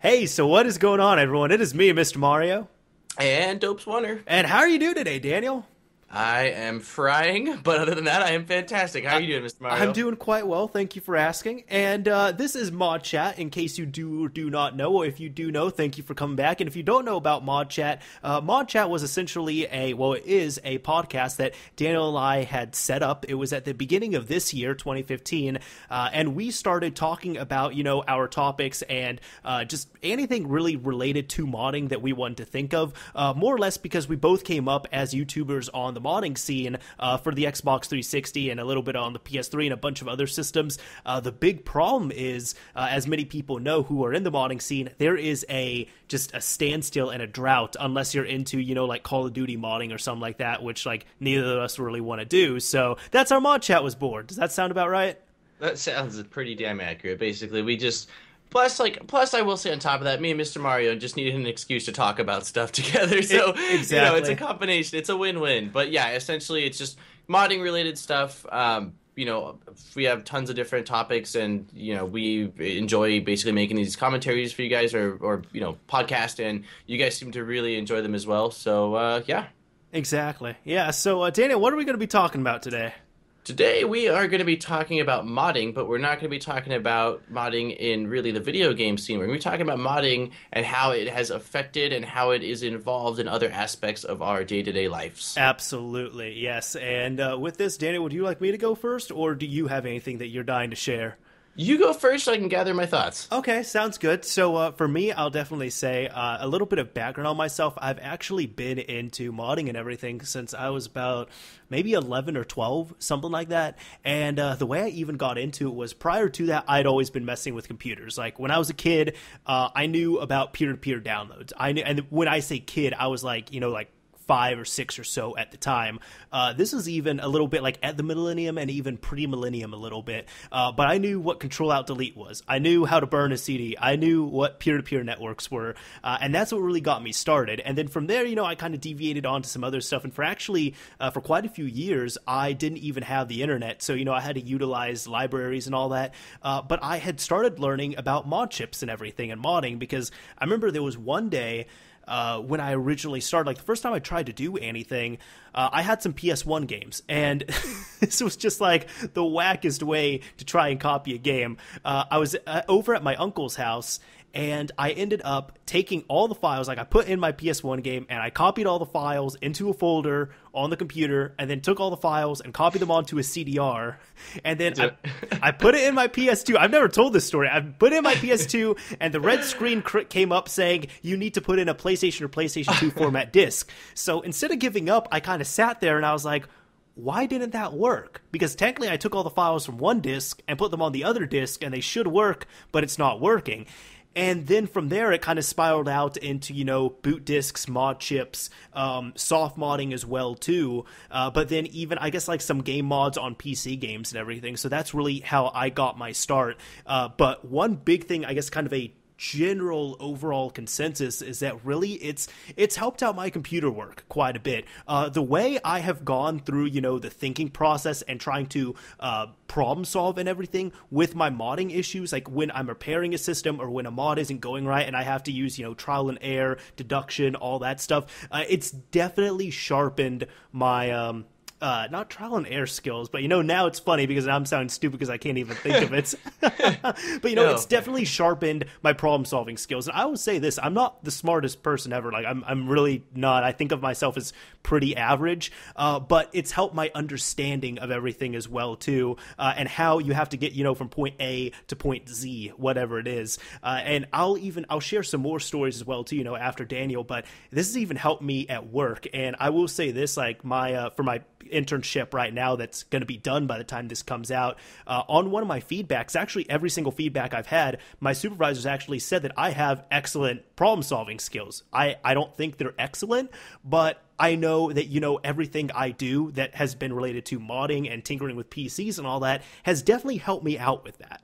Hey, so what is going on, everyone? It is me, Mr. Mario. And Dope's Wonder. And how are you doing today, Daniel? I am frying, but other than that, I am fantastic. How are I, you doing, Mr. I'm Mario? doing quite well, thank you for asking. And this is ModChat, in case you do or do not know, or if you do know, thank you for coming back. And if you don't know about ModChat, ModChat was essentially it is a podcast that Daniel and I had set up. It was at the beginning of this year, 2015, and we started talking about, our topics and just anything really related to modding that we wanted to think of, more or less because we both came up as YouTubers on the modding scene for the Xbox 360 and a little bit on the PS3 and a bunch of other systems. The big problem is, as many people know who are in the modding scene, there is just a standstill and a drought unless you're into, like Call of Duty modding or something like that, which like neither of us really want to do. So that's how Mod Chat was born. Does that sound about right? That sounds pretty damn accurate. Basically, we just plus I will say on top of that, me and Mr. Mario just needed an excuse to talk about stuff together. So Exactly. it's a combination. It's a win-win. But yeah, essentially, it's just modding related stuff. We have tons of different topics, and we enjoy basically making these commentaries for you guys, or podcast, and you guys seem to really enjoy them as well. So yeah. Exactly. Yeah. So, Daniel, what are we going to be talking about today? Today we are going to be talking about modding, but we're not going to be talking about modding in really the video game scene. We're going to be talking about modding and how it has affected and how it is involved in other aspects of our day-to-day lives. Absolutely, yes. And with this, Daniel, would you like me to go first, or do you have anything that you're dying to share? You go first so I can gather my thoughts. Okay, sounds good. So for me, I'll definitely say a little bit of background on myself. I've actually been into modding and everything since I was about maybe 11 or 12, something like that. And the way I even got into it was prior to that, I'd always been messing with computers. Like when I was a kid, I knew about peer-to-peer downloads. And when I say kid, I was like, like 5 or 6 or so at the time. This was even a little bit like at the millennium and even pre-millennium a little bit. But I knew what Control Alt Delete was. I knew how to burn a CD. I knew what peer-to-peer networks were. And that's what really got me started. And then from there, I kind of deviated onto some other stuff. And for quite a few years, I didn't even have the internet. So, I had to utilize libraries and all that. But I had started learning about mod chips and everything and modding, because I remember there was one day when I originally started, like the first time I tried to do anything, I had some PS1 games, and this was just like the wackest way to try and copy a game. I was over at my uncle's house, and I ended up taking all the files, like I put in my PS1 game, and I copied all the files into a folder on the computer, and then took all the files and copied them onto a CDR, and then I put it in my PS2. I've never told this story. I put it in my PS2, and the red screen came up saying, you need to put in a PlayStation or PlayStation 2 format disc. So instead of giving up, I kind of sat there, and I was like, why didn't that work? Because technically I took all the files from one disc and put them on the other disc, and they should work, but it's not working. And then from there, it kind of spiraled out into, boot disks, mod chips, soft modding as well, too. But then even, I guess, like some game mods on PC games and everything. So that's really how I got my start. But one big thing, I guess, kind of a general overall consensus is that really it's helped out my computer work quite a bit. The way I have gone through, the thinking process and trying to problem solve and everything with my modding issues, like when I'm repairing a system or when a mod isn't going right and I have to use, trial and error, deduction, all that stuff, it's definitely sharpened my not trial and error skills, but now it's funny because I'm sounding stupid because I can't even think of it. But it's definitely sharpened my problem solving skills. And I will say this, I'm not the smartest person ever. Like I'm really not. I think of myself as pretty average, but it's helped my understanding of everything as well too, and how you have to get from point A to point Z, whatever it is. And I'll share some more stories as well too, after Daniel. But this has even helped me at work. And I will say this, like for my internship right now that's going to be done by the time this comes out, on one of my feedbacks, actually every single feedback I've had, my supervisors actually said that I have excellent problem solving skills. I don't think they're excellent, but I know that, everything I do that has been related to modding and tinkering with PCs and all that has definitely helped me out with that.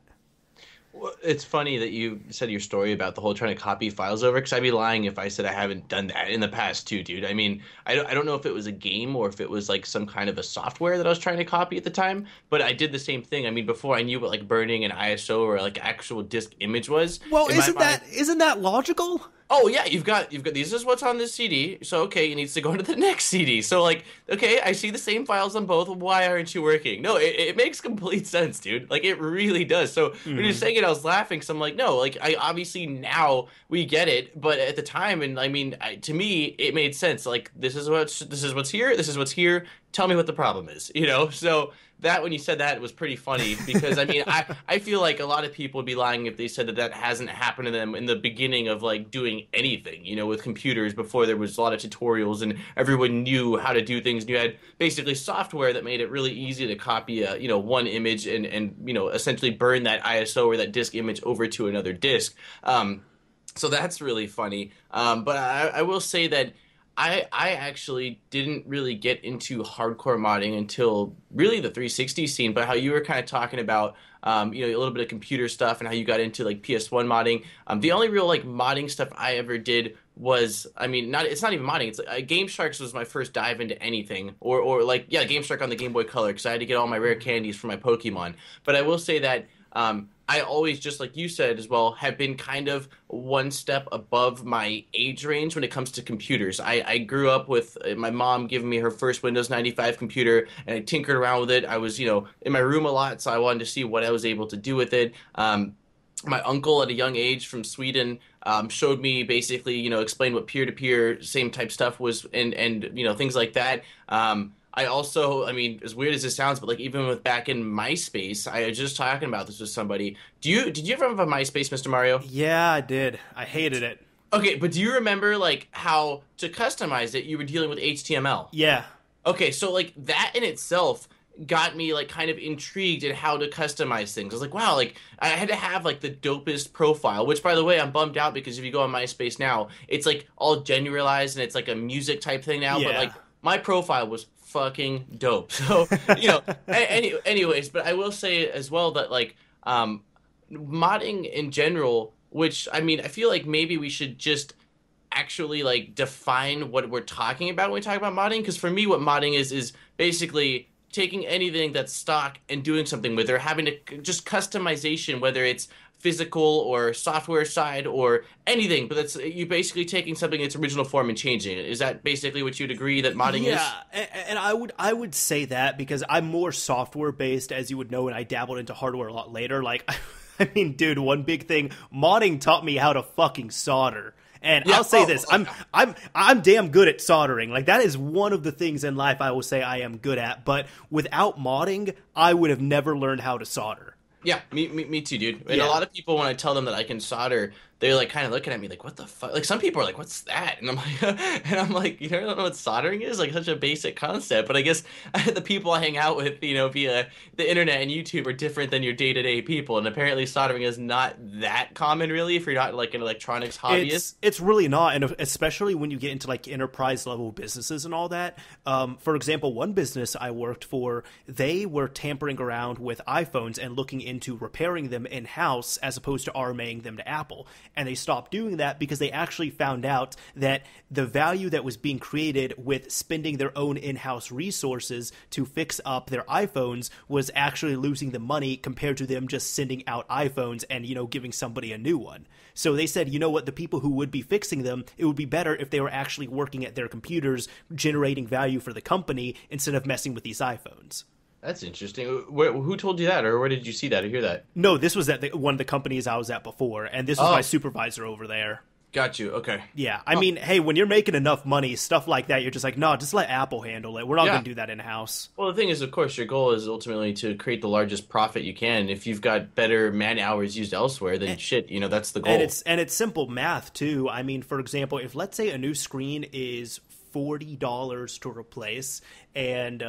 Well, it's funny that you said your story about the whole trying to copy files over, because I'd be lying if I said I haven't done that in the past too, dude. I mean, I don't know if it was a game or if it was like some kind of a software that I was trying to copy at the time, but I did the same thing. I mean, before I knew what like burning an ISO or like actual disk image was, Well, in my mind, isn't that logical? oh yeah, you've got this is what's on this CD. So okay, it needs to go into the next CD. So like, okay, I see the same files on both. Why aren't you working? No, it makes complete sense, dude. Like it really does. So when you're saying it, I was laughing. So I'm like, no, like I obviously now we get it, but at the time, and I mean, to me, it made sense. Like this is what's here. This is what's here. Tell me what the problem is. So that when you said that, it was pretty funny because I mean I feel like a lot of people would be lying if they said that that hasn't happened to them in the beginning of like doing anything, with computers before there was a lot of tutorials and everyone knew how to do things, and you had basically software that made it really easy to copy one image and essentially burn that ISO or that disk image over to another disk. So that's really funny. But I will say that I actually didn't really get into hardcore modding until really the 360 scene, but how you were kind of talking about, a little bit of computer stuff and how you got into like PS1 modding. The only real like modding stuff I ever did was, I mean, it's not even modding. It's like Game Sharks was my first dive into anything, or like, yeah, Game Shark on the Game Boy Color because I had to get all my rare candies for my Pokemon. But I will say that, I always, just like you said as well, have been kind of one step above my age range when it comes to computers. I grew up with my mom giving me her first Windows 95 computer, and I tinkered around with it. I was, in my room a lot, so I wanted to see what I was able to do with it. My uncle at a young age from Sweden showed me basically, explained what peer-to-peer same type stuff was and things like that. I also, I mean, as weird as this sounds, but like even with back in MySpace, I was just talking about this with somebody. Did you ever have a MySpace, Mr. Mario? Yeah, I did. I hated it. Okay, but do you remember like how to customize it, you were dealing with HTML? Yeah. Okay, so like that in itself got me like kind of intrigued in how to customize things. I was like, wow, like I had to have like the dopest profile, which by the way, I'm bummed out because if you go on MySpace now, it's like all generalized and it's like a music type thing now, but like my profile was fucking dope. So, anyways, but I will say as well that like modding in general, which I mean, I feel like maybe we should just actually like define what we're talking about when we talk about modding, because for me what modding is basically taking anything that's stock and doing something with it, or having to just customization, whether it's physical or software side or anything, but that's you basically taking something in its original form and changing it. Is that basically what you'd agree that modding is? Yeah, and I would say that because I'm more software based, as you would know, and I dabbled into hardware a lot later. Like, I mean, dude, one big thing, modding taught me how to fucking solder. And yeah, I'll say this, I'm damn good at soldering. Like, that is one of the things in life I will say I am good at. But without modding, I would have never learned how to solder. Yeah, me too, dude. And a lot of people, when I tell them that I can solder, they're like kind of looking at me like, what the fuck? Like some people are like, what's that? And I'm like, you don't know what soldering is? Like such a basic concept. But I guess the people I hang out with, via the internet and YouTube are different than your day-to-day people. And apparently soldering is not that common really if you're not like an electronics hobbyist. It's really not. And especially when you get into like enterprise level businesses and all that. For example, one business I worked for, they were tampering around with iPhones and looking into repairing them in-house as opposed to RMAing them to Apple. And they stopped doing that because they actually found out that the value that was being created with spending their own in-house resources to fix up their iPhones was actually losing them money compared to them just sending out iPhones and, giving somebody a new one. So they said, you know what, the people who would be fixing them, it would be better if they were actually working at their computers, generating value for the company instead of messing with these iPhones. That's interesting. Who told you that, or where did you see that or hear that? No, this was at one of the companies I was at before, and this was my supervisor over there. Got you. Okay. Yeah, I mean, hey, when you're making enough money, stuff like that, you're just like, no, just let Apple handle it. We're not going to do that in-house. Well, the thing is, of course, your goal is ultimately to create the largest profit you can. If you've got better man hours used elsewhere, then that's the goal. And it's simple math, too. I mean, for example, if let's say a new screen is $40 to replace, and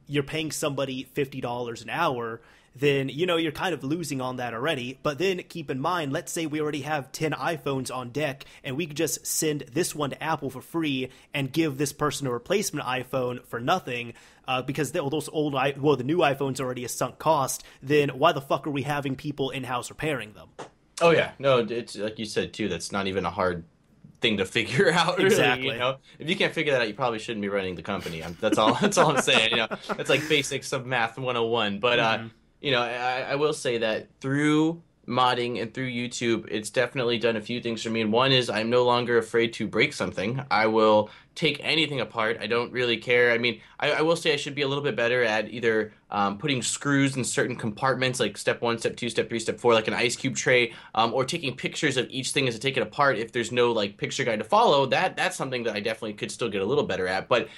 you're paying somebody $50 an hour, then, you're kind of losing on that already. But then keep in mind, let's say we already have 10 iPhones on deck, and we could just send this one to Apple for free and give this person a replacement iPhone for nothing. Because the new iPhone's already a sunk cost, then why the fuck are we having people in-house repairing them? Oh, yeah. No, it's like you said, too, that's not even a hard thing to figure out. Really, exactly. If you can't figure that out, you probably shouldn't be running the company. That's all I'm saying. That's like basics of math 101. But, I will say that through modding and through YouTube, it's definitely done a few things for me. And one is I'm no longer afraid to break something. I will take anything apart. I don't really care. I mean, I will say I should be a little bit better at either putting screws in certain compartments, like step 1, step 2, step 3, step 4, like an ice cube tray, or taking pictures of each thing as I take it apart. If there's no like picture guide to follow, that's something that I definitely could still get a little better at. But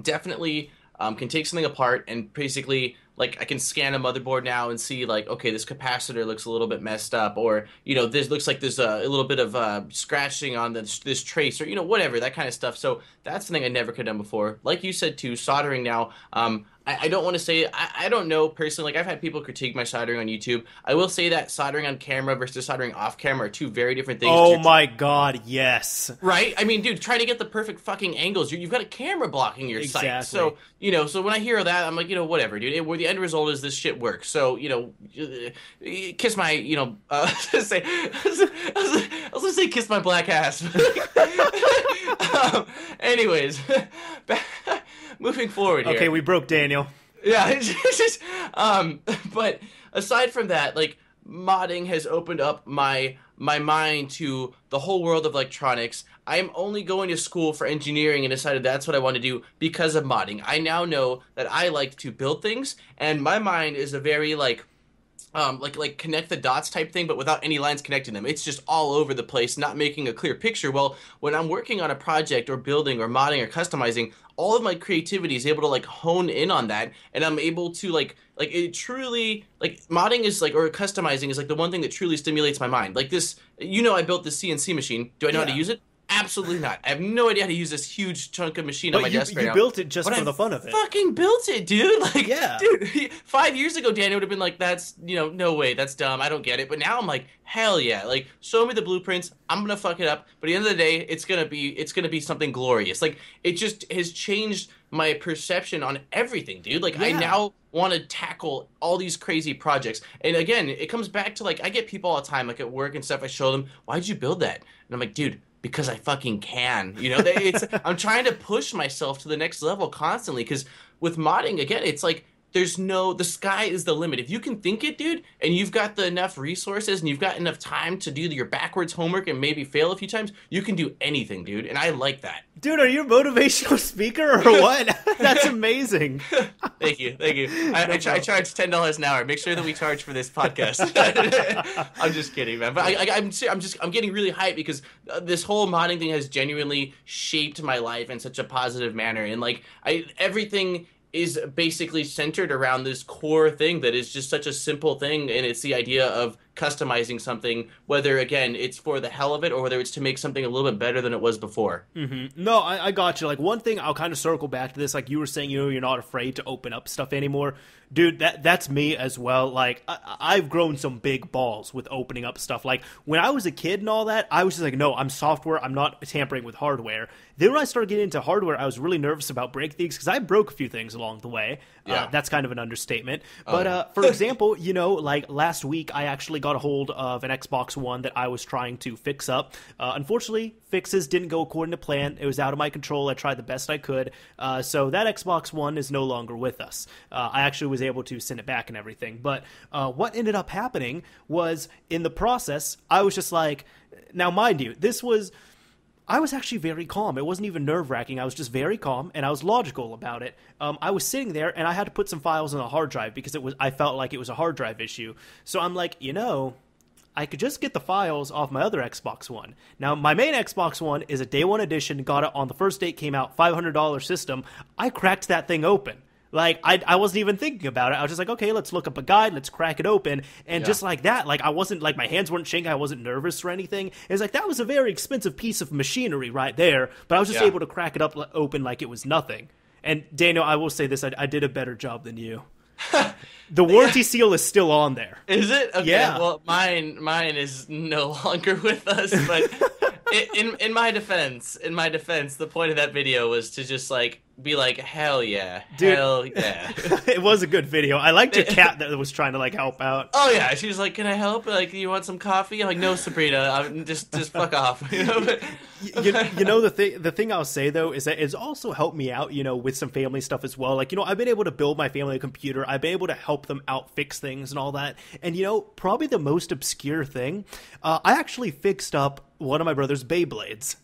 definitely can take something apart and basically, like, I can scan a motherboard now and see, like, okay, this capacitor looks a little bit messed up, or, this looks like there's a little bit of scratching on this trace, or, whatever, that kind of stuff. So that's something I never could have done before. Like you said, too, soldering now, I don't want to say, I don't know personally, like I've had people critique my soldering on YouTube. I will say that soldering on camera versus soldering off camera are two very different things. Oh my god, yes. Right? I mean, dude, trying to get the perfect fucking angles. You've got a camera blocking your sight. So, so when I hear that, I'm like, whatever, dude. Where the end result is this shit works. So, kiss my, I was gonna say kiss my black ass. Anyways, moving forward here. Okay, we broke Daniel. Yeah, it's just, but aside from that, like, modding has opened up my mind to the whole world of electronics. I am only going to school for engineering and decided that's what I want to do because of modding. I now know that I like to build things, and my mind is a very, like connect the dots type thing, but without any lines connecting them. It's just all over the place, not making a clear picture. Well, when I'm working on a project or building or modding or customizing, all of my creativity is able to like hone in on that, and I'm able to like it truly, like, modding is like, or customizing is like the one thing that truly stimulates my mind. Like this, I built this CNC machine. Do I know how to use it? Absolutely not. I have no idea how to use this huge chunk of machine on my desk right now. You built it just for the fun of it. Fucking built it, dude. Like, yeah. Dude, 5 years ago, Danny would have been like, that's, no way, that's dumb, I don't get it. But now I'm like, hell yeah. Like, show me the blueprints, I'm gonna fuck it up. But at the end of the day, it's gonna be something glorious. Like, it just has changed my perception on everything, dude. Like, I now want to tackle all these crazy projects. And again, it comes back to, like, I get people all the time, like at work and stuff, I show them, why'd you build that? And I'm like, dude, because I fucking can. I'm trying to push myself to the next level constantly, because with modding, again, it's like the sky is the limit. If you can think it, dude, and you've got enough resources and you've got enough time to do your backwards homework and maybe fail a few times, you can do anything, dude. And I like that. Dude, are you a motivational speaker or what? That's amazing. Thank you. I charge $10 an hour. Make sure that we charge for this podcast. I'm just kidding, man. But I'm getting really hyped because this whole modding thing has genuinely shaped my life in such a positive manner. And like everything is basically centered around this core thing that is just such a simple thing, and it's the idea of customizing something, whether, again, it's for the hell of it or whether it's to make something a little bit better than it was before. Mm-hmm. No, I got you. Like, one thing, I'll kind of circle back to this, like you were saying, you're not afraid to open up stuff anymore. Dude, that's me as well. Like, I've grown some big balls with opening up stuff. Like, when I was a kid and all that, I was just like, no, I'm software, I'm not tampering with hardware. Then when I started getting into hardware, I was really nervous about breaking things, because I broke a few things along the way. Yeah. That's kind of an understatement. But, for example, like, last week, I actually got a hold of an Xbox One that I was trying to fix up. Unfortunately, fixes didn't go according to plan. It was out of my control. I tried the best I could. So that Xbox One is no longer with us. I actually was able to send it back and everything. But what ended up happening was, in the process, I was just like, now mind you, I was actually very calm. It wasn't even nerve-wracking. I was just very calm, and I was logical about it. I was sitting there, and I had to put some files on a hard drive because I felt like it was a hard drive issue. So I'm like, I could just get the files off my other Xbox One. Now, my main Xbox One is a day one edition, got it on the first day it came out, $500 system. I cracked that thing open. Like, I wasn't even thinking about it. I was just like, okay, let's look up a guide, let's crack it open. And just like that, like, I wasn't, like, my hands weren't shaking, I wasn't nervous or anything. It was like, that was a very expensive piece of machinery right there, but I was just able to crack it open like it was nothing. And, Daniel, I will say this, I did a better job than you. The warranty seal is still on there. Is it? Okay. Yeah. Well, mine is no longer with us. But in my defense, the point of that video was to just like be like, hell yeah, Dude. hell yeah. It was a good video. I liked your cat that was trying to like help out. Oh yeah, she was like, "Can I help? Like, you want some coffee?" I'm like, "No, Sabrina, just fuck off." You know. The thing I'll say though is that it's also helped me out, with some family stuff as well. Like, I've been able to build my family a computer. I've been able to help them out fix things and all that. And probably the most obscure thing, I actually fixed up one of my brother's Beyblades.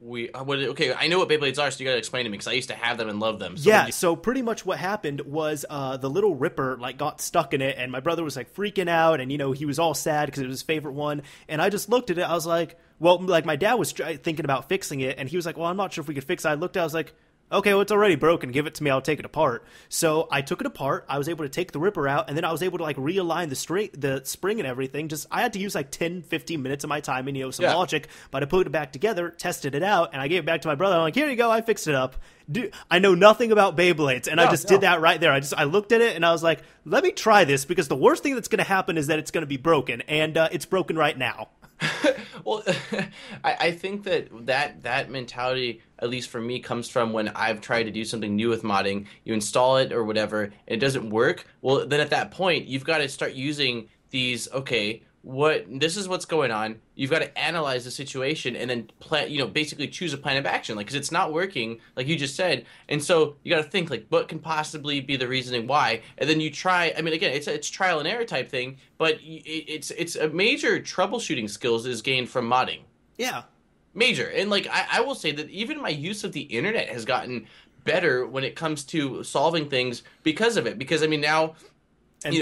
Okay, I know what Beyblades are, so you gotta explain to me, because I used to have them and love them. So pretty much what happened was the little Ripper like got stuck in it, and my brother was like freaking out, and he was all sad because it was his favorite one. And I just looked at it, I was like, well, like my dad was thinking about fixing it, and he was like, well, I'm not sure if we could fix it. I looked at it, I was like, okay, well, it's already broken. Give it to me. I'll take it apart. So I took it apart. I was able to take the Ripper out, and then I was able to like realign the spring and everything. I had to use like 10, 15 minutes of my time and some logic, but I put it back together, tested it out, and I gave it back to my brother. I'm like, here you go. I fixed it up. Dude, I know nothing about Beyblades, and I just did that right there. I looked at it, and I was like, let me try this, because the worst thing that's going to happen is that it's going to be broken, and it's broken right now. Well, I think that mentality, at least for me, comes from when I've tried to do something new with modding. You install it or whatever, and it doesn't work. Well, then at that point, you've got to start using these, okay, this is what's going on. You've got to analyze the situation and then basically choose a plan of action, like, because it's not working, like you just said. And so you got to think, like, what can possibly be the reasoning why, and then you try. I mean, again, it's trial and error type thing, but it's a major troubleshooting skills is gained from modding. Yeah, major. And like I will say that even my use of the internet has gotten better when it comes to solving things because of it. Because I mean now. And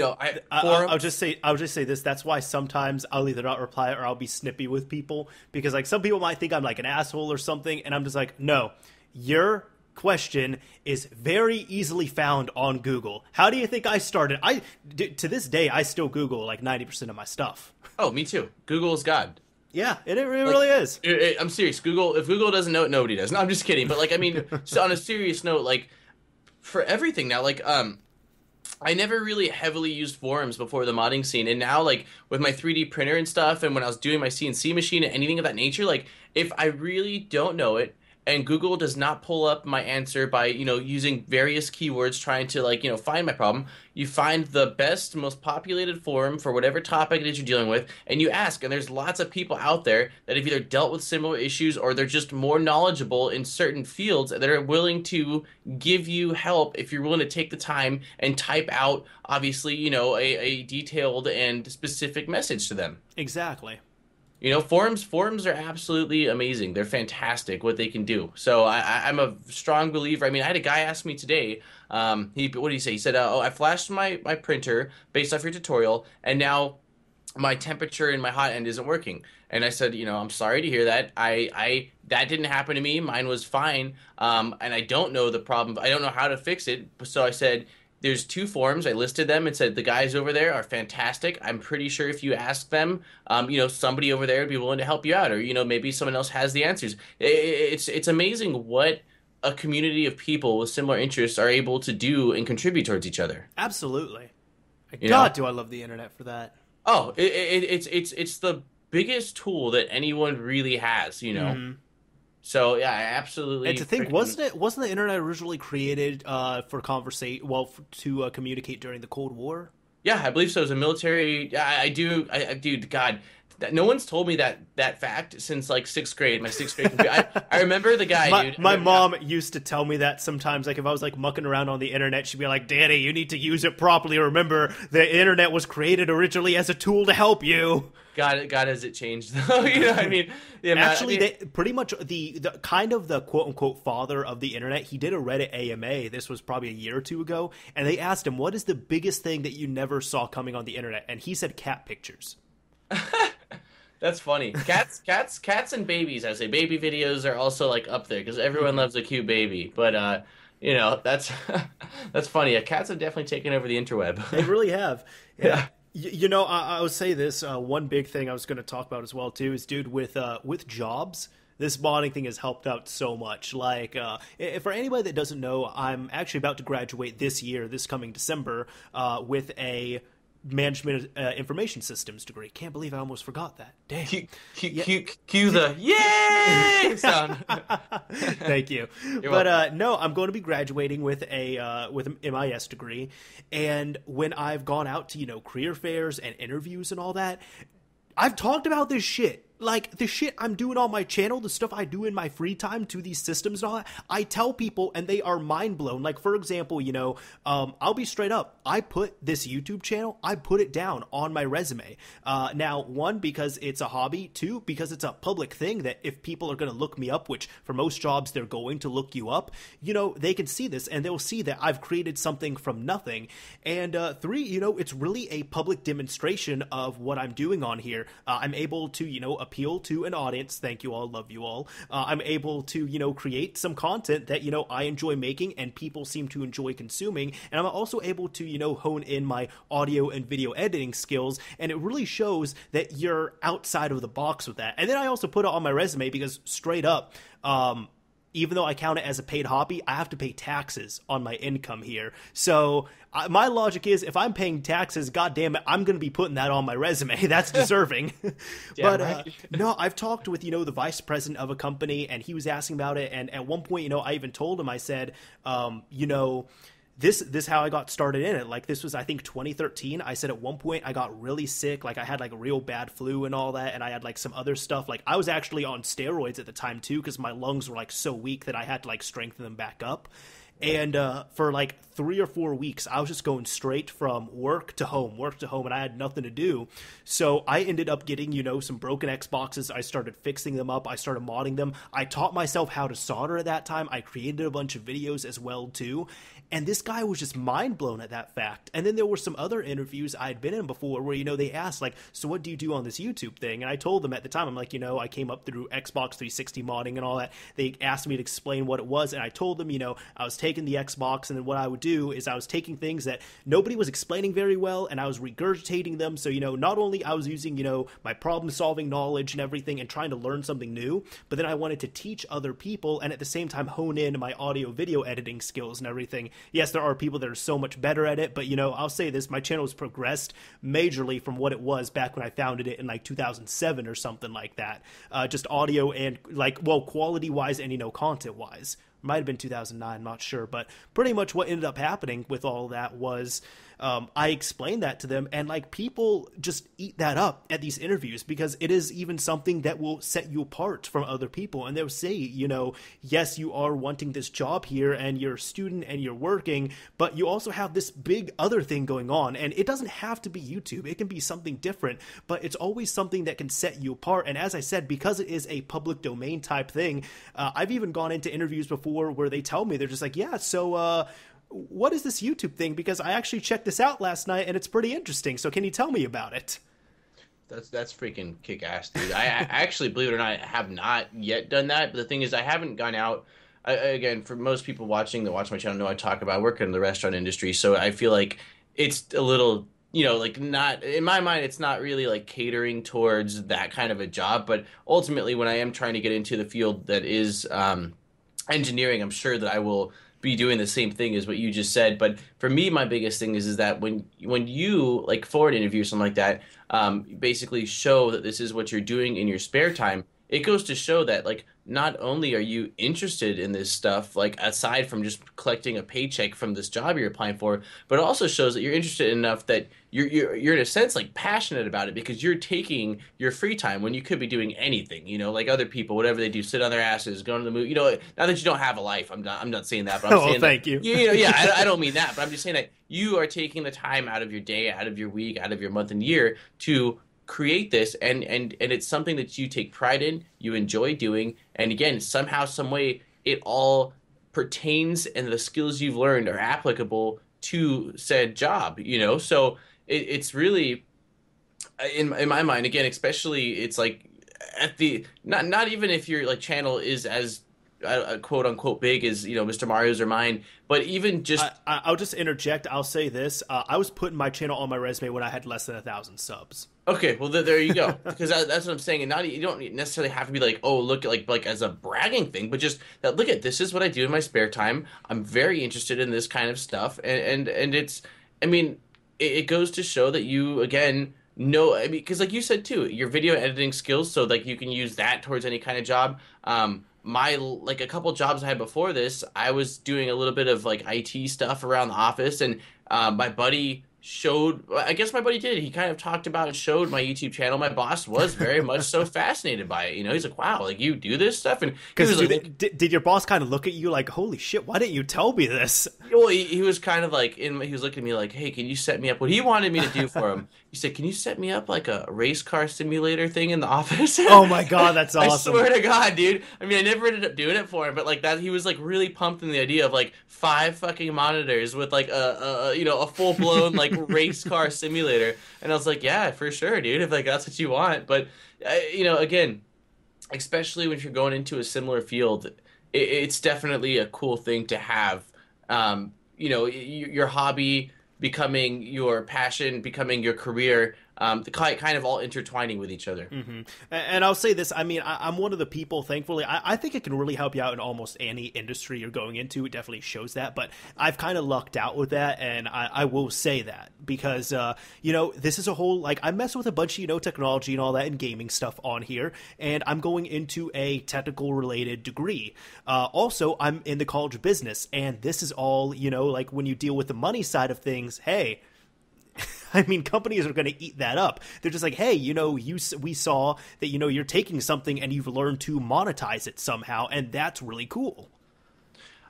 I'll just say this. That's why sometimes I'll either not reply or I'll be snippy with people, because like some people might think I'm like an asshole or something, and I'm just like, no, your question is very easily found on Google. How do you think I started? To this day, I still Google like 90% of my stuff. Oh, me too. Google is God. Yeah, it really is. I'm serious. Google. If Google doesn't know it, nobody does. No, I'm just kidding. But like, I mean, so on a serious note, like for everything now, like I never really heavily used forums before the modding scene, and now like with my 3D printer and stuff, and when I was doing my CNC machine and anything of that nature, like if I really don't know it and Google does not pull up my answer by using various keywords trying to like find my problem, you find the best, most populated forum for whatever topic it is you're dealing with, and you ask, and there's lots of people out there that have either dealt with similar issues or they're just more knowledgeable in certain fields that are willing to give you help if you're willing to take the time and type out obviously a detailed and specific message to them. Exactly. Forums are absolutely amazing. They're fantastic what they can do. So I'm a strong believer. I mean, I had a guy ask me today, what did he say? He said, oh, I flashed my printer based off your tutorial, and now my temperature in my hot end isn't working. And I said, I'm sorry to hear that. That didn't happen to me. Mine was fine. And I don't know the problem. I don't know how to fix it. So I said, there's 2 forums. I listed them and said the guys over there are fantastic. I'm pretty sure if you ask them, somebody over there would be willing to help you out, or maybe someone else has the answers. It's amazing what a community of people with similar interests are able to do and contribute towards each other. Absolutely. God, do I love the internet for that. Oh, it's the biggest tool that anyone really has. Mm-hmm. So yeah, absolutely. And to think, wasn't the internet originally created for to communicate during the Cold War? Yeah, I believe so. It was a military. I do. Dude, God, no one's told me that fact since like 6th grade. My 6th grade computer. I remember the guy. Dude. My mom used to tell me that sometimes. Like if I was like mucking around on the internet, she'd be like, "Danny, you need to use it properly. Remember, the internet was created originally as a tool to help you." God, has it changed though? I mean, they pretty much the kind of the quote unquote father of the internet. He did a Reddit AMA. This was probably a year or 2 ago, and they asked him, "What is the biggest thing that you never saw coming on the internet?" And he said, "Cat pictures." That's funny. Cats and babies. I say baby videos are also like up there because everyone loves a cute baby. But that's that's funny. Cats have definitely taken over the interweb. They really have. Yeah. I would say this one big thing I was going to talk about as well too is, dude, with jobs, this modding thing has helped out so much. Like, for anybody that doesn't know, I'm actually about to graduate this year, this coming December, with a management information systems degree. Can't believe I almost forgot that. Damn. Cue the yay sound. Thank you. But no, I'm going to be graduating with an MIS degree, and when I've gone out to career fairs and interviews and all that, I've talked about this shit. Like, the shit I'm doing on my channel, the stuff I do in my free time to these systems and all that, I tell people and they are mind blown. Like, for example, I'll be straight up. I put this YouTube channel, I put it down on my resume. Now, one, because it's a hobby. Two, because it's a public thing that if people are going to look me up, which for most jobs they're going to look you up, they can see this and they'll see that I've created something from nothing. And three, it's really a public demonstration of what I'm doing on here. I'm able to, appeal to an audience. Thank you all. Love you all. I'm able to, create some content that, I enjoy making and people seem to enjoy consuming. And I'm also able to, hone in my audio and video editing skills. And it really shows that you're outside of the box with that. And then I also put it on my resume because straight up, even though I count it as a paid hobby, I have to pay taxes on my income here. So my logic is if I'm paying taxes, God damn it, I'm going to be putting that on my resume. That's deserving. But right. No, I've talked with, the vice president of a company and he was asking about it. And at one point, I even told him, I said, this how I got started in it. Like, this was, I think, 2013. I said at one point I got really sick. Like, I had like a real bad flu and all that. And I had like some other stuff. Like, I was actually on steroids at the time too, because my lungs were like so weak that I had to like strengthen them back up. And for like 3 or 4 weeks, I was just going straight from work to home, and I had nothing to do. So I ended up getting, some broken Xboxes. I started fixing them up. I started modding them. I taught myself how to solder at that time. I created a bunch of videos as well, too. And this guy was just mind blown at that fact. And then there were some other interviews I had been in before where, they asked, like, so what do you do on this YouTube thing? And I told them at the time, I'm like, I came up through Xbox 360 modding and all that. They asked me to explain what it was. And I told them, I was taking the Xbox, and then what I would do is I was taking things that nobody was explaining very well, and I was regurgitating them. So, not only I was using, my problem-solving knowledge and everything and trying to learn something new, but then I wanted to teach other people and at the same time hone in my audio-video editing skills and everything. Yes, there are people that are so much better at it, but, I'll say this, my channel has progressed majorly from what it was back when I founded it in, like, 2007 or something like that. Just audio and, like, well, quality-wise and, content-wise. Might have been 2009, I'm not sure, but pretty much what ended up happening with all that was I explained that to them, and like people just eat that up at these interviews because it is even something that will set you apart from other people. And they'll say, yes, you are wanting this job here and you're a student and you're working, but you also have this big other thing going on. And it doesn't have to be YouTube. It can be something different, but it's always something that can set you apart. And as I said, because it is a public domain type thing, I've even gone into interviews before where they tell me, they're just like, yeah, so what is this YouTube thing? Because I actually checked this out last night and it's pretty interesting. So can you tell me about it? That's freaking kick-ass, dude. I actually, believe it or not, have not yet done that. But the thing is, I haven't gone out. Again, for most people watching that watch my channel know I talk about working in the restaurant industry. So I feel like it's a little, like not, in my mind, it's not really like catering towards that kind of a job. But ultimately, when I am trying to get into the field that is engineering, I'm sure that I will be doing the same thing as what you just said. But for me, my biggest thing is that when you, like, for an interview or something like that, basically show that this is what you're doing in your spare time, it goes to show that, like, not only are you interested in this stuff, like, aside from just collecting a paycheck from this job you're applying for, but it also shows that you're interested enough that you're in a sense, like, passionate about it because you're taking your free time when you could be doing anything, like other people, whatever they do, sit on their asses, go to the movie, not that you don't have a life, I'm not saying that, but I'm saying thank you. Yeah, I don't mean that, but I'm just saying that you are taking the time out of your day, out of your week, out of your month and year to create this, and it's something that you take pride in, you enjoy doing, and again, somehow, some way, it all pertains and the skills you've learned are applicable to said job, so it's really, in my mind, again, especially, it's like at the, not even if your, like, channel is as quote unquote big as Mr. Mario's or mine. But even just I'll just interject. I'll say this: I was putting my channel on my resume when I had less than 1,000 subs. okay, well there you go, because that's what I'm saying. And not you don't necessarily have to be like, oh, look at like as a bragging thing, but just that look at this is what I do in my spare time. I'm very interested in this kind of stuff, and it's I mean it goes to show that you again. No, I mean, because like you said too, your video editing skills, so like you can use that towards any kind of job. My like a couple jobs I had before this, I was doing a little bit of like IT stuff around the office, and my buddy showed. I guess my buddy did. He kind of talked about and showed my YouTube channel. My boss was very much so fascinated by it. He's like, "Wow, like you do this stuff," and he was like, did your boss kind of look at you like, "Holy shit, why didn't you tell me this?" Well, he was kind of like, he was looking at me like, "Hey, can you set me up?" What he wanted me to do for him, he said, "Can you set me up like a race car simulator thing in the office?" Oh my god, that's awesome! I swear to God, dude. I mean, I never ended up doing it for him, but like that, he was like really pumped in the idea of like 5 fucking monitors with like a full blown like race car simulator, and I was like, "Yeah, for sure, dude. If like that's what you want." But again, especially when you're going into a similar field, it's definitely a cool thing to have. Your hobby becoming your passion, becoming your career, kind of all intertwining with each other. Mm-hmm. And I'll say this, I mean, I'm one of the people, thankfully, I think it can really help you out in almost any industry you're going into. It definitely shows that, but I've kind of lucked out with that, and I will say that, because, this is a whole, like, I mess with a bunch of, technology and all that and gaming stuff on here, and I'm going into a technical-related degree. Also, I'm in the college of business, and this is all, like, when you deal with the money side of things, hey, I mean, companies are going to eat that up. They're just like, hey, we saw that, you're taking something and you've learned to monetize it somehow, and that's really cool.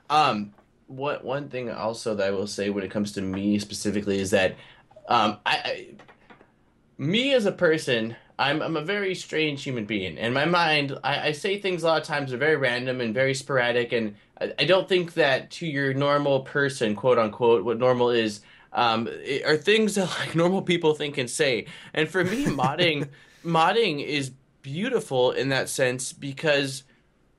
One thing also that I will say when it comes to me specifically is that, me as a person, I'm a very strange human being. In my mind, I say things a lot of times are very random and very sporadic, and I don't think that to your normal person, quote unquote, what normal is, are things that like normal people think and say. And for me, modding is beautiful in that sense because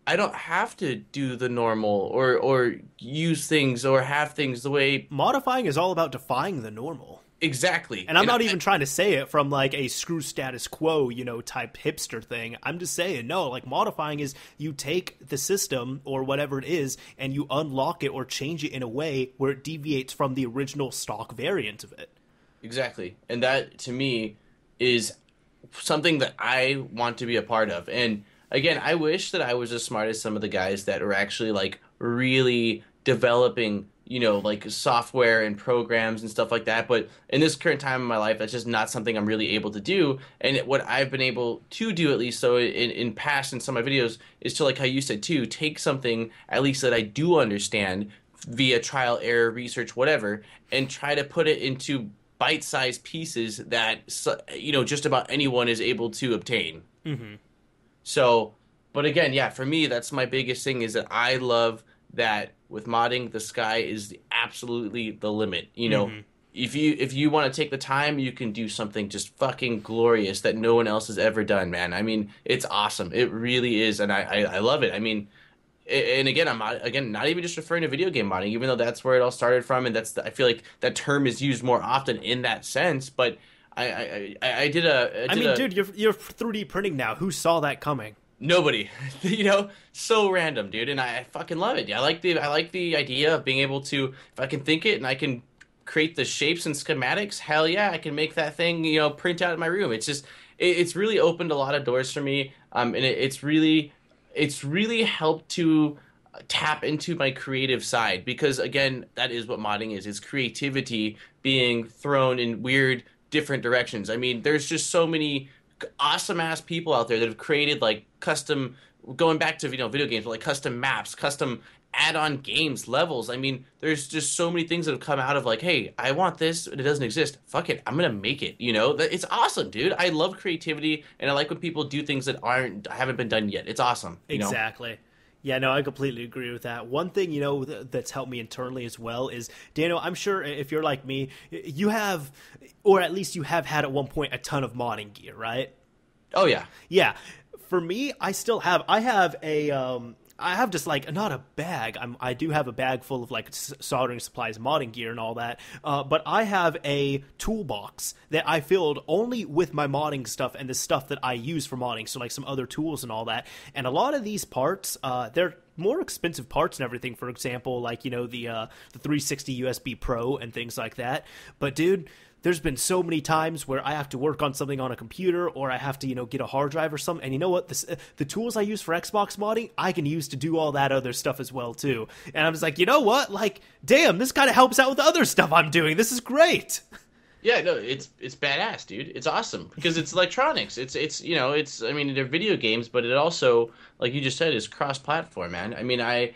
I don't have to do the normal or use things or have things the way. Modifying is all about defying the normal. Exactly. And I'm not even trying to say it from like a screw status quo, type hipster thing. I'm just saying, no, like modifying is you take the system or whatever it is and you unlock it or change it in a way where it deviates from the original stock variant of it. Exactly. And that to me is something that I want to be a part of. And again, I wish that I was as smart as some of the guys that are actually like really developing like software and programs and stuff like that. But in this current time in my life, that's just not something I'm really able to do. And what I've been able to do, at least so in past in some of my videos, is to, like how you said too, take something at least that I do understand via trial, error, research, whatever, and try to put it into bite-sized pieces that, just about anyone is able to obtain. Mm-hmm. So, but again, yeah, for me, that's my biggest thing is that I love that with modding, the sky is absolutely the limit. Mm-hmm. If you want to take the time, you can do something just fucking glorious that no one else has ever done, man. I mean, it's awesome. It really is, and I love it. I mean, and again, I'm not even just referring to video game modding, even though that's where it all started from, and I feel like that term is used more often in that sense. But I did dude, you're 3D printing now. Who saw that coming? Nobody. So random, dude, and I fucking love it. I like the idea of being able to, if I can think it and I can create the shapes and schematics, hell yeah, I can make that thing, print out in my room. It's just it's really opened a lot of doors for me, and it's really helped to tap into my creative side, because again, that is what modding is. It's creativity being thrown in weird different directions. I mean, there's just so many awesome ass people out there that have created like custom, going back to video games, but like custom maps, custom add-on games, levels. I mean, there's just so many things that have come out of like, hey, I want this and it doesn't exist, fuck it, I'm gonna make it. It's awesome, dude. I love creativity, and I like when people do things that haven't been done yet. It's awesome. Exactly. Yeah, no, I completely agree with that. One thing, that's helped me internally as well is, Daniel, I'm sure if you're like me, you have, or at least you have had at one point, a ton of modding gear, right? Oh, yeah. Yeah. For me, I have a I have just like not a bag. I do have a bag full of like soldering supplies, modding gear, and all that. But I have a toolbox that I filled only with my modding stuff and the stuff that I use for modding. So like some other tools and all that. And a lot of these parts, they're more expensive parts and everything. For example, like, you know, the 360 USB Pro and things like that. But dude, there's been so many times where I have to work on something on a computer, or I have to, you know, get a hard drive or something. And you know what? The tools I use for Xbox modding, I can use to do all that other stuff as well, too. And I was like, you know what? Like, damn, this kind of helps out with the other stuff I'm doing. This is great. Yeah, no, it's badass, dude. It's awesome because it's electronics. It's you know, I mean, they're video games, but it also, like you just said, is cross-platform, man. I mean, I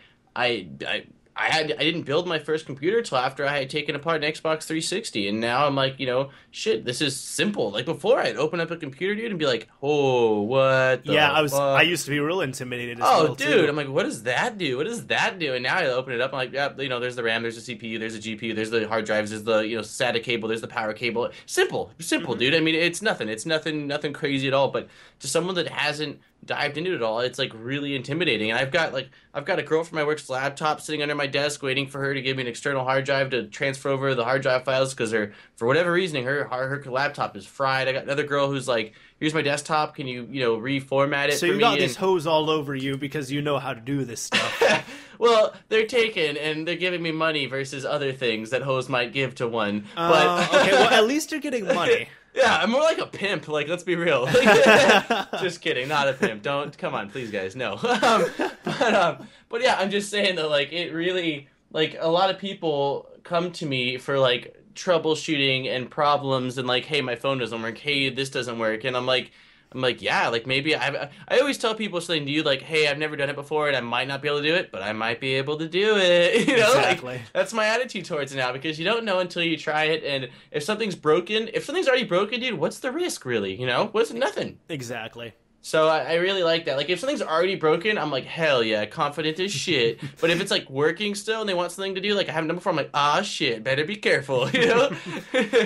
didn't build my first computer till after I had taken apart an Xbox 360, and now I'm like, you know, shit, this is simple. Like before, I'd open up a computer, dude, and be like, oh, what the fuck? I used to be real intimidated as well, well, dude, too. I'm like, what does that do? What does that do? And now I open it up, I'm like, yeah, you know, there's the RAM, there's the CPU, there's the GPU, there's the hard drives, there's the, you know, SATA cable, there's the power cable. Simple, dude. I mean, it's nothing crazy at all. But to someone that hasn't dived into it all, it's like really intimidating. And I've got a girl from my work's laptop sitting under my desk waiting for her to give me an external hard drive to transfer over the hard drive files because for whatever reason her laptop is fried. I got another girl who's like, here's my desktop, can you reformat it so for you got me? this hose all over you because you know how to do this stuff. Well, they're taken and they're giving me money versus other things that hose might give to one. But okay, well, at least you're getting money. Yeah, I'm more like a pimp. Like, let's be real. Just kidding, not a pimp. Don't, come on, please, guys, no. But yeah, I'm just saying that, like, it really, like, a lot of people come to me for like troubleshooting and problems and like, hey, my phone doesn't work. Hey, this doesn't work. And I'm like, yeah, like maybe I always tell people something to you like, hey, I've never done it before and I might not be able to do it, but I might be able to do it. You know, exactly. Like, that's my attitude towards it now because you don't know until you try it. And if something's already broken, dude, what's the risk really? You know, what's nothing. Exactly. So I really like that. Like, if something's already broken, I'm like, hell yeah, confident as shit. But if it's, like, working still and they want something to do, like, I haven't done before, I'm like, ah, shit, better be careful, you know?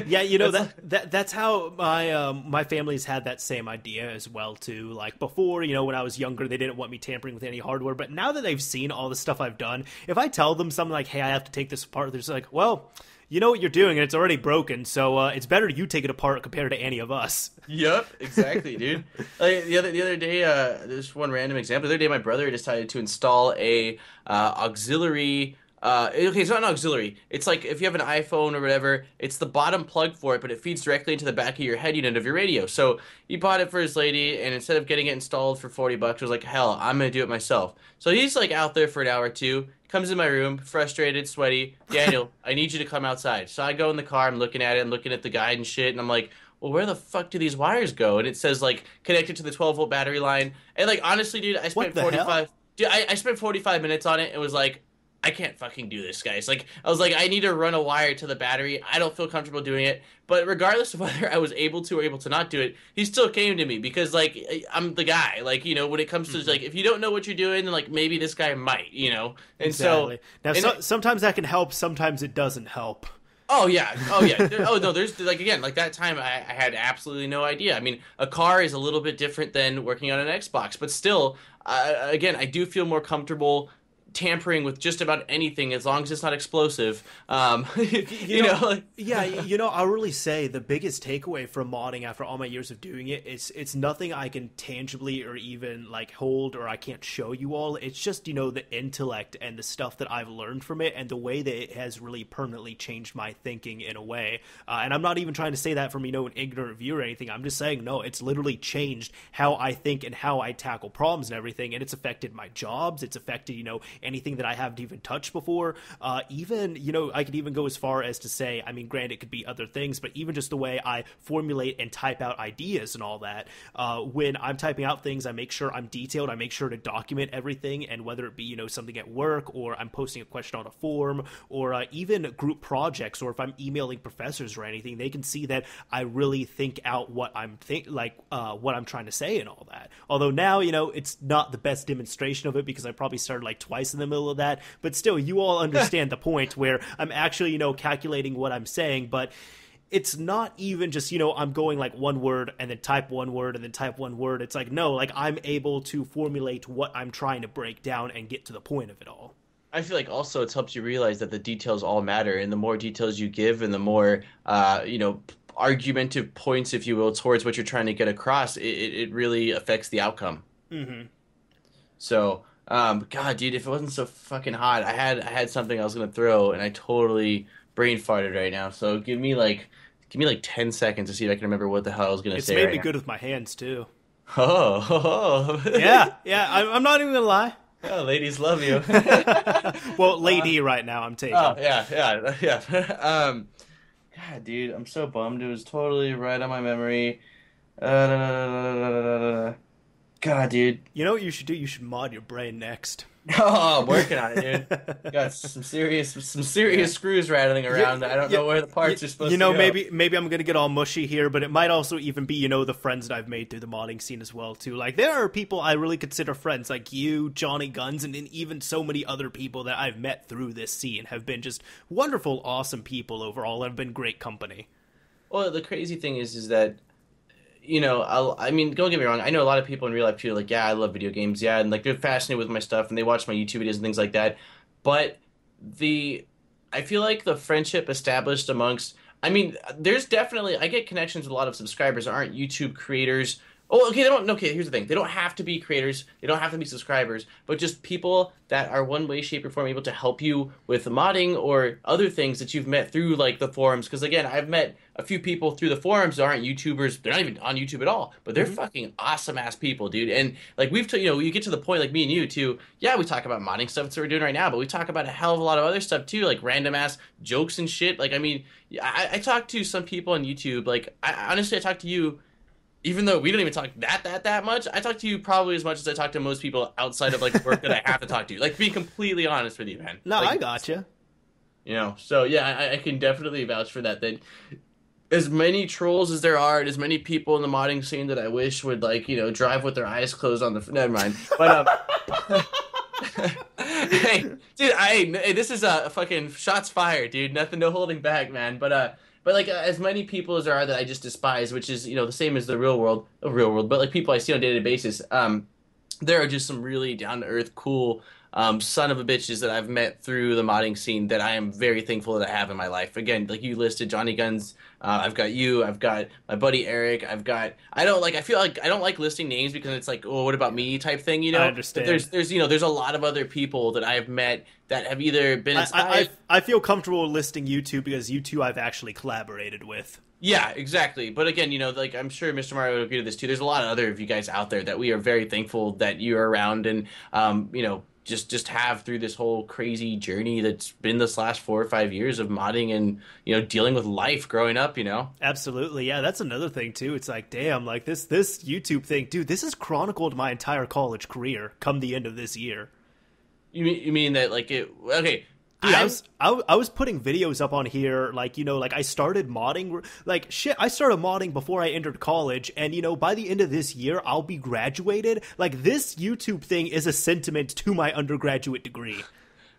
Yeah, you know, that's how my family's had that same idea as well, too. Like, before, you know, when I was younger, they didn't want me tampering with any hardware. But now that they've seen all the stuff I've done, if I tell them something like, hey, I have to take this apart, they're just like, well, you know what you're doing, and it's already broken, so it's better you take it apart compared to any of us. Yep, exactly, dude. Like, the other day, there's one random example. The other day, my brother decided to install a auxiliary. Okay, it's not an auxiliary. It's like if you have an iPhone or whatever, it's the bottom plug for it, but it feeds directly into the back of your head unit of your radio. So he bought it for his lady, and instead of getting it installed for $40, he was like, hell, I'm gonna do it myself. So he's like out there for an hour or two. Comes in my room, frustrated, sweaty. Daniel, I need you to come outside. So I go in the car, I'm looking at it, I'm looking at the guide and shit, and I'm like, well, where the fuck do these wires go? And it says, like, connected to the 12-volt battery line. And, like, honestly, dude, I spent 45 minutes on it and was like, I can't fucking do this, guys. Like, I was like, I need to run a wire to the battery. I don't feel comfortable doing it. But regardless of whether I was able to or able to not do it, he still came to me because, like, I'm the guy. Like, you know, when it comes to, like, if you don't know what you're doing, then, like, maybe this guy might, you know? And exactly. So... Now, sometimes that can help. Sometimes it doesn't help. Oh, yeah. Oh, no, there's, like, again, like, that time I had absolutely no idea. I mean, a car is a little bit different than working on an Xbox. But still, again, I do feel more comfortable tampering with just about anything as long as it's not explosive. You know, yeah, you know, I'll really say the biggest takeaway from modding after all my years of doing it, it's nothing I can tangibly or even like hold or I can't show you all. It's just, you know, the intellect and the stuff that I've learned from it and the way that it has really permanently changed my thinking in a way. And I'm not even trying to say that from, you know, an ignorant view or anything. I'm just saying, no, it's literally changed how I think and how I tackle problems and everything. And it's affected my jobs. It's affected, you know, anything that I haven't even touched before. Even, you know, I could even go as far as to say, I mean, granted, it could be other things, but even just the way I formulate and type out ideas and all that. When I'm typing out things, I make sure I'm detailed. I make sure to document everything, and whether it be, you know, something at work, or I'm posting a question on a forum, or even group projects, or if I'm emailing professors or anything, they can see that I really think out what I'm what I'm trying to say and all that. Although now, you know, it's not the best demonstration of it because I probably started like twice in the middle of that, but still, you all understand the point where I'm actually, you know, calculating what I'm saying. But it's not even just, I'm going like one word and then type one word and then type one word. It's like, no, like I'm able to formulate what I'm trying to break down and get to the point of it all. I feel like also it's helps you realize that the details all matter, and the more details you give, and the more argumentative points, if you will, towards what you're trying to get across, it really affects the outcome. Mm-hmm. So, God, dude, if it wasn't so fucking hot, I had something I was gonna throw, and I totally brain farted right now. So give me like 10 seconds to see if I can remember what the hell I was gonna say. It's made right me now. good with my hands too. Oh, Yeah, I'm not even gonna lie. Oh, ladies love you. Well, lady right now I'm taking. Oh, yeah. God, dude, I'm so bummed. It was totally right on my memory. God, dude. You know what you should do? You should mod your brain next. Oh, I'm working on it, dude. Got some serious screws rattling around. I don't know where the parts are supposed to go. Maybe I'm gonna get all mushy here, but it might also even be, the friends that I've made through the modding scene as well, too. Like, there are people I really consider friends, like you, Johnny Guns, and then even so many other people that I've met through this scene have been just wonderful, awesome people overall, and have been great company. Well, the crazy thing is that I mean, don't get me wrong. I know a lot of people in real life too. Like, yeah, I love video games. Yeah, and like they're fascinated with my stuff, and they watch my YouTube videos and things like that. But I feel like the friendship established amongst. I mean, there's definitely I get connections with a lot of subscribers that aren't YouTube creators. Oh, okay, they don't. Okay, here's the thing. They don't have to be creators. They don't have to be subscribers. But just people that are one way, shape, or form able to help you with modding or other things that you've met through like the forums. Because again, I've met a few people through the forums that aren't YouTubers. They're not even on YouTube at all. But they're fucking awesome ass people, dude. And like you get to the point like me and you too. Yeah, we talk about modding stuff. That's what we're doing right now. But we talk about a hell of a lot of other stuff too, like random ass jokes and shit. Like I mean, I talk to some people on YouTube. Like honestly, I talk to you. Even though we don't even talk that much, I talk to you probably as much as I talk to most people outside of like work that I have to talk to. Like, being completely honest with you, man. No, like, I gotcha. So yeah, I can definitely vouch for that. That as many trolls as there are, and as many people in the modding scene that I wish would like drive with their eyes closed on the. Never mind. But hey, dude, this is a fucking shots fired, dude. Nothing, no holding back, man. But like as many people as there are that I just despise, which is the same as the real world, but like people I see on a day-to-day basis, there are just some really down-to-earth, cool son of a bitches that I've met through the modding scene that I am very thankful that I have in my life. Again, like you listed, Johnny Guns, I've got you, I've got my buddy Eric, I feel like I don't like listing names because it's like, oh, what about me type thing, I understand. But there's a lot of other people that I have met that have either been inspired. I feel comfortable listing you two because you two I've actually collaborated with. Yeah, exactly. But again, like I'm sure Mr. Mario would agree to this too. There's a lot of other of you guys out there that we are very thankful that you're around and just have through this whole crazy journey that's been this last 4 or 5 years of modding and dealing with life growing up. Absolutely, yeah. That's another thing too. It's like, damn, like this YouTube thing, dude. This has chronicled my entire college career. Come the end of this year. You mean that like it? Okay. Dude, I was putting videos up on here, like, like I started modding, like, shit, I started modding before I entered college, and, by the end of this year, I'll be graduated. Like, this YouTube thing is a sentiment to my undergraduate degree.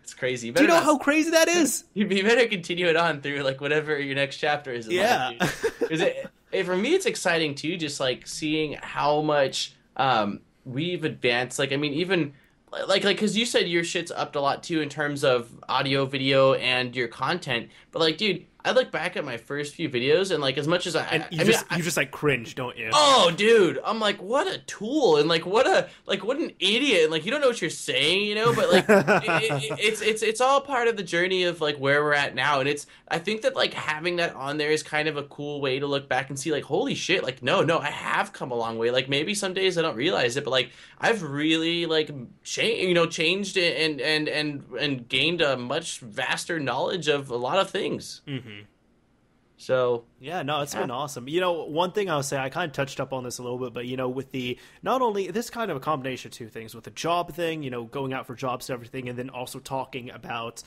It's crazy. Do you know how crazy that is? You better continue it on through, like, whatever your next chapter is. Yeah. Because for me, it's exciting, too, just, like, seeing how much we've advanced. Like, I mean, even... Like, because you said your shit's upped a lot too in terms of audio, video, and your content. But like, dude, I look back at my first few videos and like, as much as you just like cringe, don't you? Oh, dude, I'm like, what a tool and like, what an idiot. And like, you don't know what you're saying, But like, it's all part of the journey of like where we're at now. And I think that like having that on there is kind of a cool way to look back and see like, holy shit, like, no, I have come a long way. Like maybe some days I don't realize it, but like I've really like changed and gained a much vaster knowledge of a lot of things. Mm-hmm. So yeah, no, it's been awesome. One thing I'll say, I kind of touched up on this a little bit, but with the not only this kind of a combination of two things, with the job thing, going out for jobs and everything, and then also talking about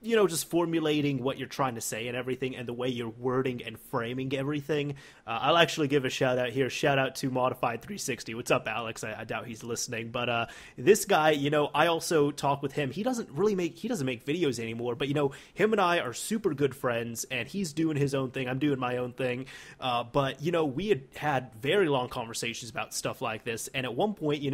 just formulating what you're trying to say and everything, and the way you're wording and framing everything. I'll actually give a shout out here. Shout out to Modified 360. What's up, Alex? I doubt he's listening, but this guy, I also talk with him. He doesn't make videos anymore, but him and I are super good friends, and he's doing his own thing. I'm doing my own thing. But we had very long conversations about stuff like this, and at one point,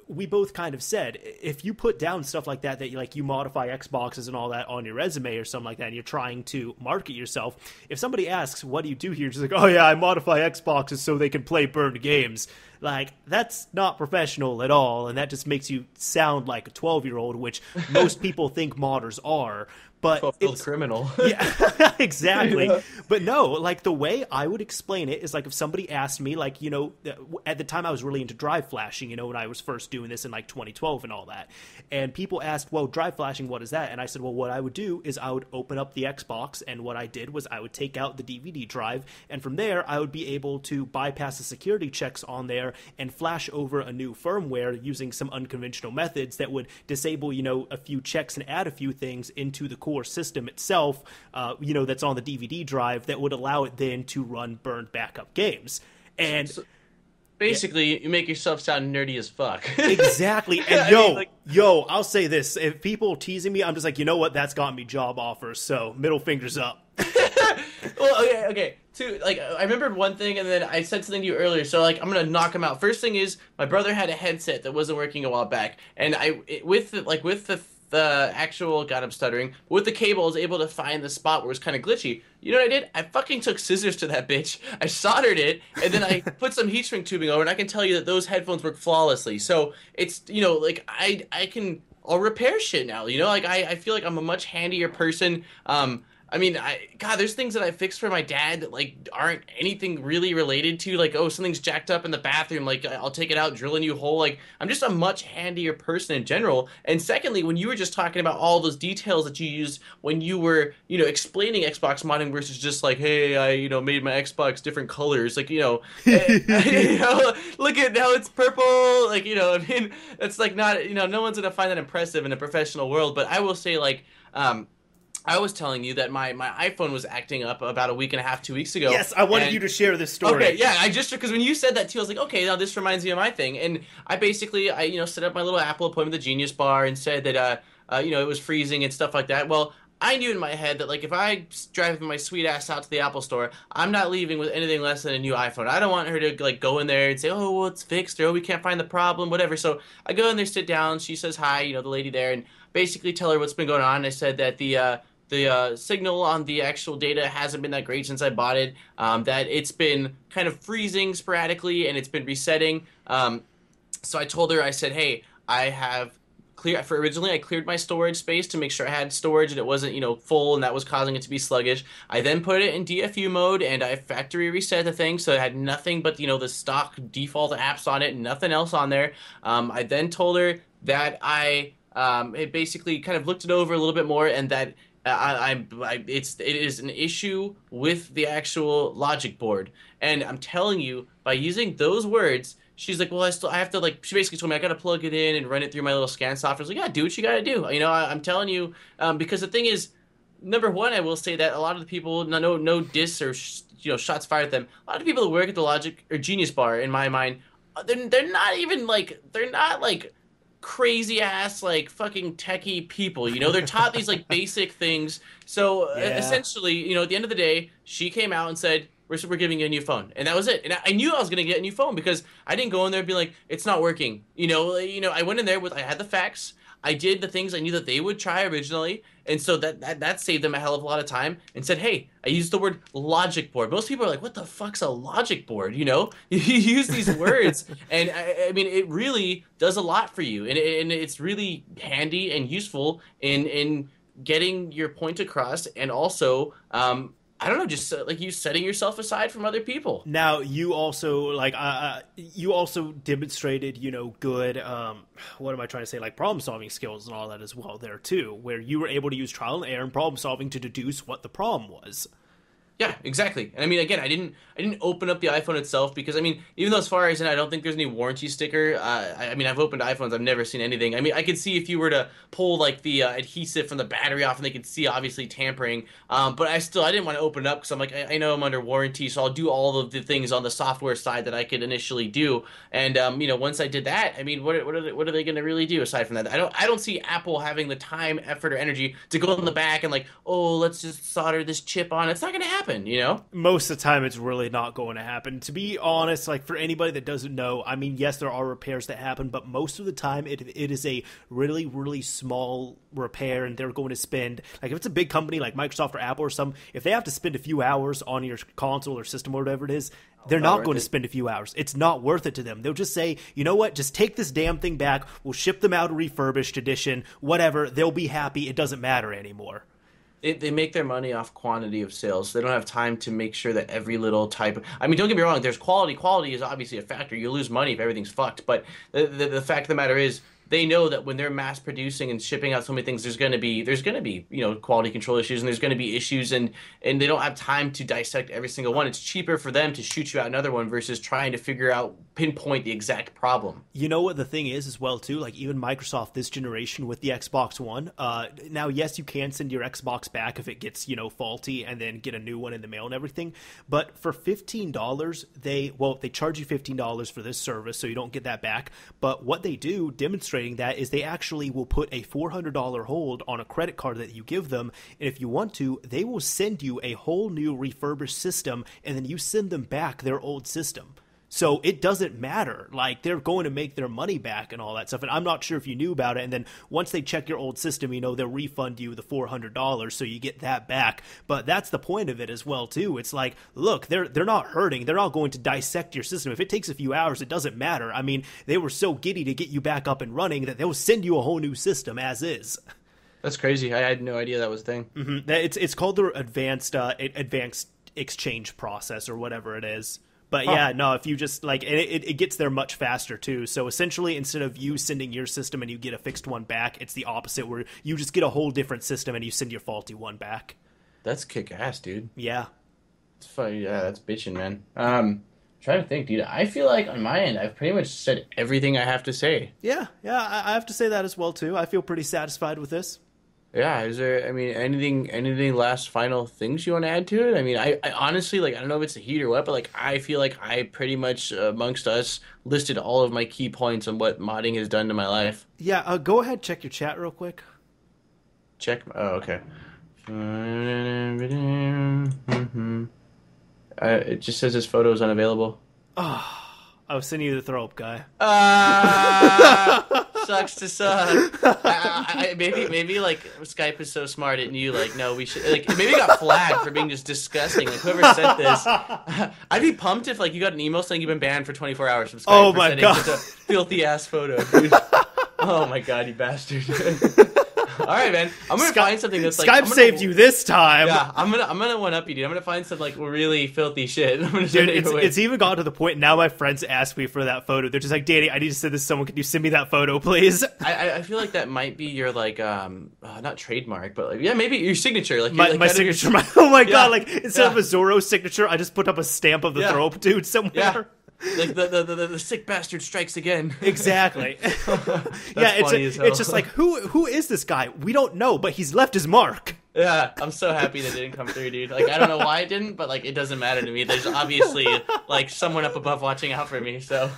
we both kind of said, if you put down stuff like that you modify Xboxes and all that on your resume or something like that, and you're trying to market yourself, if somebody asks, what do you do here? Just like, oh yeah, I modify Xboxes so they can play burned games. Like, that's not professional at all, and that just makes you sound like a 12-year-old, which most people think modders are. But it's criminal. Yeah, exactly. Yeah. But no, like, the way I would explain it is, like, if somebody asked me, like, at the time I was really into drive flashing, when I was first doing this in like 2012 and all that, and people asked, well, drive flashing, what is that? And I said, well, what I would do is I would open up the Xbox, and what I did was I would take out the DVD drive, and from there I would be able to bypass the security checks on there and flash over a new firmware using some unconventional methods that would disable, a few checks and add a few things into the core system itself, that's on the DVD drive, that would allow it then to run burned backup games. And basically, you make yourself sound nerdy as fuck. Exactly. And I'll say this. If people teasing me, I'm just like, you know what? That's gotten me job offers. So middle fingers up. Well, okay. Two, I remembered one thing, and then I said something to you earlier, so, I'm going to knock them out. First thing is, my brother had a headset that wasn't working a while back, and with the actual, God, I'm stuttering, with the cable, I was able to find the spot where it was kind of glitchy. You know what I did? I fucking took scissors to that bitch, I soldered it, and then I put some heat shrink tubing over, and I can tell you that those headphones work flawlessly. So, it's, I'll repair shit now, I feel like I'm a much handier person. There's things that I fixed for my dad that, aren't anything really related to, something's jacked up in the bathroom, I'll take it out, drill a new hole. I'm just a much handier person in general. And secondly, when you were just talking about all those details that you used when you were, explaining Xbox modding versus just hey, I, made my Xbox different colors, look at how it's purple, that's not, no one's gonna find that impressive in a professional world. But I will say, I was telling you that my iPhone was acting up about a week and a half, 2 weeks ago. Yes, I wanted you to share this story. Okay, yeah, because when you said that too, I was like, okay, now this reminds me of my thing. And I set up my little Apple appointment at the Genius Bar and said that, it was freezing and stuff like that. Well, I knew in my head that, if I drive my sweet ass out to the Apple store, I'm not leaving with anything less than a new iPhone. I don't want her to, go in there and say, oh, well, it's fixed, or, oh, we can't find the problem, whatever. So I go in there, sit down, she says hi, the lady there, and basically tell her what's been going on. I said that the signal on the actual data hasn't been that great since I bought it, that it's been kind of freezing sporadically, and it's been resetting. So I told her, I said, hey, originally I cleared my storage space to make sure I had storage and it wasn't, full, and that was causing it to be sluggish. I then put it in DFU mode, and I factory reset the thing, so it had nothing but, the stock default apps on it, nothing else on there. I then told her that I basically kind of looked it over a little bit more, and that it is an issue with the actual logic board. And I'm telling you, by using those words, she's like, well, I have to, she basically told me I got to plug it in and run it through my little scan software. I was like, yeah, do what you got to do. I'm telling you, because the thing is, number one, I will say that a lot of the people, no diss or shots fired at them. A lot of people that work at the Logic or Genius Bar, in my mind, they're not even they're not crazy ass fucking techie people. They're taught these basic things. So essentially, at the end of the day, she came out and said, we're giving you a new phone, and that was it. And I knew I was gonna get a new phone because I didn't go in there and be like, it's not working. I went in there I had the facts. I did the things I knew that they would try originally, and so that saved them a hell of a lot of time. And said, hey, I used the word logic board. Most people are like, what the fuck's a logic board? You use these words, and I mean, it really does a lot for you, and it's really handy and useful in getting your point across, and also I don't know, just you setting yourself aside from other people. Now, you also demonstrated, good, what am I trying to say, problem solving skills and all that as well there too, where you were able to use trial and error and problem solving to deduce what the problem was. Yeah, exactly. And I mean, again, I didn't open up the iPhone itself because I mean, even though as far as, and I don't think there's any warranty sticker. I mean, I've opened iPhones, I've never seen anything. I mean, I could see if you were to pull like the adhesive from the battery off, and they could see obviously tampering. But I didn't want to open it up because I'm like, I know I'm under warranty, so I'll do all of the things on the software side that I could initially do. And you know, once I did that, I mean, what are they going to really do aside from that? I don't see Apple having the time, effort, or energy to go in the back and like, oh, let's just solder this chip on. It's not going to happen. You know, most of the time it's really not going to happen. To be honest, like for anybody that doesn't know, I mean, yes, there are repairs that happen, but most of the time it is a really, really small repair, and they're going to spend, like if it's a big company like Microsoft or Apple or something, if they have to spend a few hours on your console or system or whatever it is, they're not going to spend a few hours. It's not worth it to them. They'll just say, you know what, just take this damn thing back. We'll ship them out a refurbished edition, whatever. They'll be happy. It doesn't matter anymore. They make their money off quantity of sales. They don't have time to make sure that every little type. I mean, don't get me wrong. There's quality. Quality is obviously a factor. You lose money if everything's fucked. But the fact of the matter is, they know that when they're mass producing and shipping out so many things, there's going to be you know, quality control issues, and there's going to be issues, and they don't have time to dissect every single one. It's cheaper for them to shoot you out another one versus trying to pinpoint the exact problem. You know what the thing is as well too, like even Microsoft this generation with the Xbox One, now yes, you can send your Xbox back if it gets, you know, faulty, and then get a new one in the mail and everything, but for $15 they charge you $15 for this service, so you don't get that back. But what they do demonstrating that is they actually will put a $400 hold on a credit card that you give them, and if you want to, they will send you a whole new refurbished system, and then you send them back their old system. So it doesn't matter. Like, they're going to make their money back and all that stuff. And I'm not sure if you knew about it. And then once they check your old system, you know, they'll refund you the $400, so you get that back. But that's the point of it as well, too. It's like, look, they're not hurting. They're not going to dissect your system. If it takes a few hours, it doesn't matter. I mean, they were so giddy to get you back up and running that they'll send you a whole new system as is. That's crazy. I had no idea that was a thing. Mm-hmm. It's called the advanced exchange process or whatever it is. But yeah, no, if you just like, it gets there much faster too. So essentially, instead of you sending your system and you get a fixed one back, it's the opposite, where you just get a whole different system and you send your faulty one back. That's kick ass, dude. Yeah. It's funny. Yeah, that's bitching, man. Trying to think, dude. I feel like on my end, I've pretty much said everything I have to say. Yeah, I have to say that as well too. I feel pretty satisfied with this. Yeah, is there, I mean, anything last final things you want to add to it? I mean, I honestly, like, I don't know if it's the heat or what, but, like, I feel like I pretty much, amongst us, listed all of my key points on what modding has done to my life. Yeah, go ahead, check your chat real quick. Oh, okay. It just says this photo is unavailable. Oh, I was sending you the throw up guy. Sucks to suck. Maybe like Skype is so smart it knew, like, no, we should, like, maybe it got flagged for being just disgusting. Like, whoever sent this, I'd be pumped if, like, you got an email saying you've been banned for 24 hours from Skype. Oh for my sending god, such a filthy ass photo, dude. Oh my god, you bastard. All right, man. I'm gonna find something that's like Skype saved you this time. Yeah, I'm gonna one up you, dude. I'm gonna find some like really filthy shit. I'm gonna send it away. It's even gone to the point now. My friends ask me for that photo. They're just like, Danny, I need to send this to someone. Can you send me that photo, please? I feel like that might be your like not trademark, but like, yeah, maybe your signature. Like my signature. Oh my god! Like instead of a Zorro signature, I just put up a stamp of the throw up dude somewhere. Yeah. Like the sick bastard strikes again. Exactly. Yeah, it's just like who is this guy? We don't know, but he's left his mark. Yeah, I'm so happy that didn't come through, dude. Like, I don't know why it didn't, but like, it doesn't matter to me. There's obviously like someone up above watching out for me, so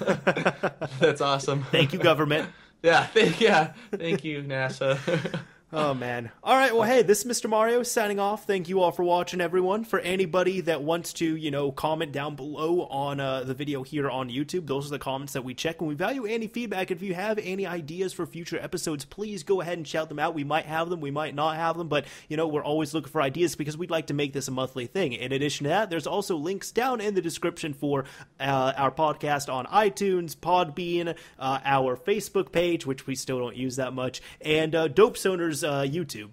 that's awesome. Thank you, government. Thank you, NASA. Oh, man. All right, well, hey, this is Mr. Mario signing off. Thank you all for watching, everyone. For anybody that wants to, comment down below on the video here on YouTube, those are the comments that we check, and we value any feedback. If you have any ideas for future episodes, please go ahead and shout them out. We might have them, we might not have them, but, we're always looking for ideas because we'd like to make this a monthly thing. In addition to that, there's also links down in the description for our podcast on iTunes, Podbean, our Facebook page, which we still don't use that much, and Dope Soner's YouTube.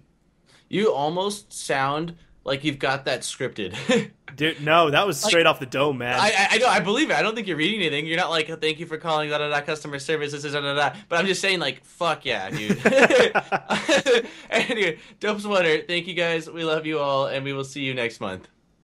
You almost sound like you've got that scripted. Dude, no, that was straight off the dome, man. I know, I believe it. I don't think you're reading anything. You're not like, thank you for calling customer service, this is But I'm just saying, like, fuck yeah, dude. Anyway, Dope Sweater, thank you guys. We love you all, and we will see you next month.